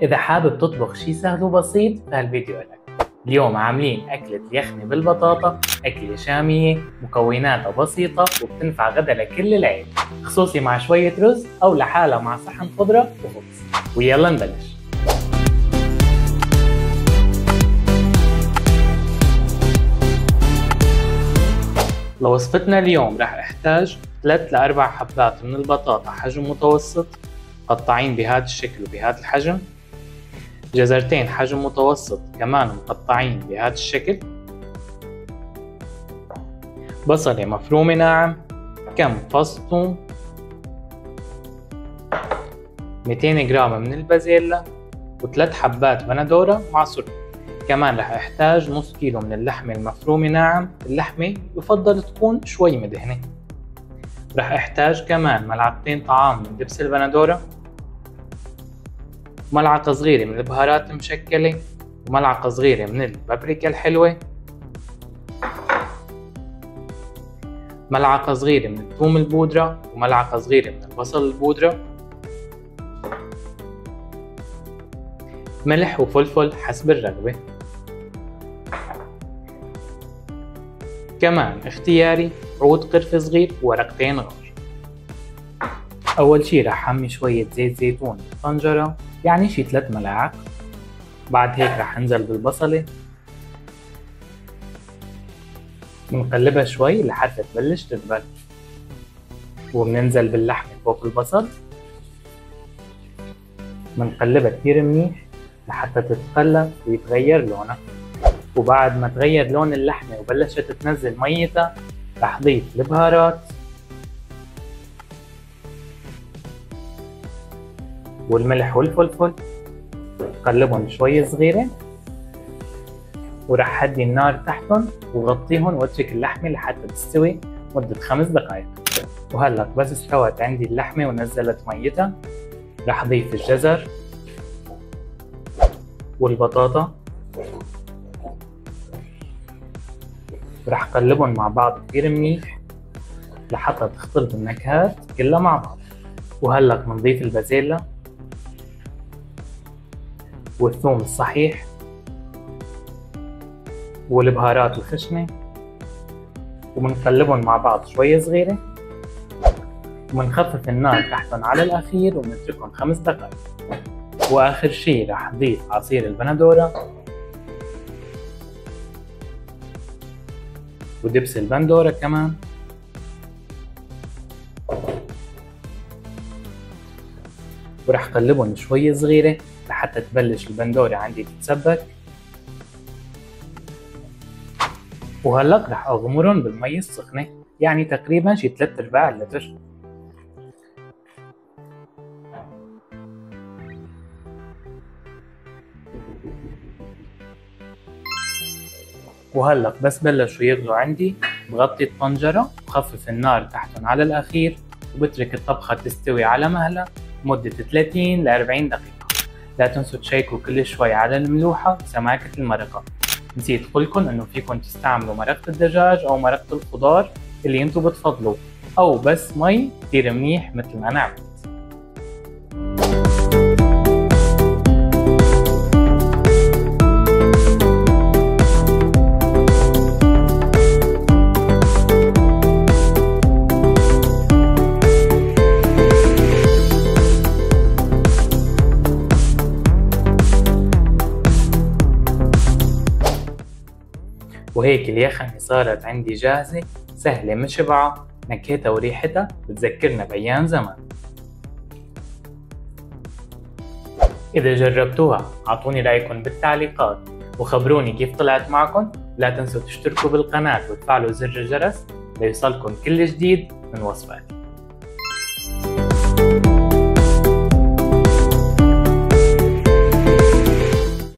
إذا حابب تطبخ شي سهل وبسيط فهالفيديو لك. اليوم عاملين أكلة اليخني بالبطاطا، أكلة شامية مكوناتها بسيطة وبتنفع غدا لكل العيلة، خصوصي مع شوية رز أو لحالها مع صحن خضرة وخبز. ويلا نبلش. لوصفتنا اليوم رح احتاج 3 ل 4 حبات من البطاطا حجم متوسط مقطعين بهذا الشكل وبهذا الحجم، جزرتين حجم متوسط كمان مقطعين بهذا الشكل، بصلة مفرومة ناعم، كم فص ثوم، 200 جرام من البازيلا، و3 حبات بندورة معصورة. كمان رح احتاج نص كيلو من اللحمة المفرومة ناعم، اللحمة يفضل تكون شوي مدهنة. رح احتاج كمان ملعقتين طعام من دبس البندورة، ملعقة صغيرة من البهارات المشكلة، وملعقة صغيرة من البابريكا الحلوة، ملعقة صغيرة من الثوم البودرة، وملعقة صغيرة من البصل البودرة، ملح وفلفل حسب الرغبة. كمان اختياري عود قرفة صغير وورقتين غار. أول شي رح حمي شوية زيت زيتون بطنجرة، يعني شي 3 ملاعق. بعد هيك رح انزل بالبصلة، بنقلبها شوي لحتى تبلش تدبل، وبننزل باللحمة فوق البصل، بنقلبها كتير منيح لحتى تتقلب ويتغير لونها. وبعد ما تغير لون اللحمة وبلشت تنزل ميتها رح ضيف البهارات والملح والفلفل، قلبهم شوي صغيرة، ورح هدي النار تحتهم وغطيهم واترك اللحمة لحتى تستوي مدة 5 دقائق. وهلق بس استوت عندي اللحمة ونزلت ميتها رح ضيف الجزر والبطاطا، ورح قلبهم مع بعض كتير منيح لحتى تختلط النكهات كلها مع بعض. وهلق بنضيف البازيلا والثوم الصحيح والبهارات الخشنة، وبنقلبهم مع بعض شوي صغيرة، وبنخفف النار تحتهم على الأخير وبنتركهم 5 دقائق. وآخر شي رح نضيف عصير البندورة ودبس البندورة كمان، ورح قلبهم شوي صغيرة لحتى تبلش البندورة عندي تتسبك. وهلق رح اغمرهم بالمي السخنة، يعني تقريبا شي 3/4 لتر. وهلق بس بلشوا يغلوا عندي بغطي الطنجرة وخفف النار تحتهم على الأخير، وبترك الطبخة تستوي على مهلها مدة 30 ل 40 دقيقة. لا تنسوا تشيكوا كل شوي على الملوحة وسماكة المرقة. نسيت قولكن انه فيكن تستعملوا مرقة الدجاج او مرقة الخضار اللي انتو بتفضلوه، او بس مي كتير منيح مثل ما انا عملت. وهيك اليخني صارت عندي جاهزة، سهلة مشبعة، نكهتها وريحتها بتذكرنا بأيام زمان. إذا جربتوها عطوني رأيكم بالتعليقات وخبروني كيف طلعت معكم. لا تنسوا تشتركوا بالقناة وتفعلوا زر الجرس ليوصلكم كل جديد من وصفاتي.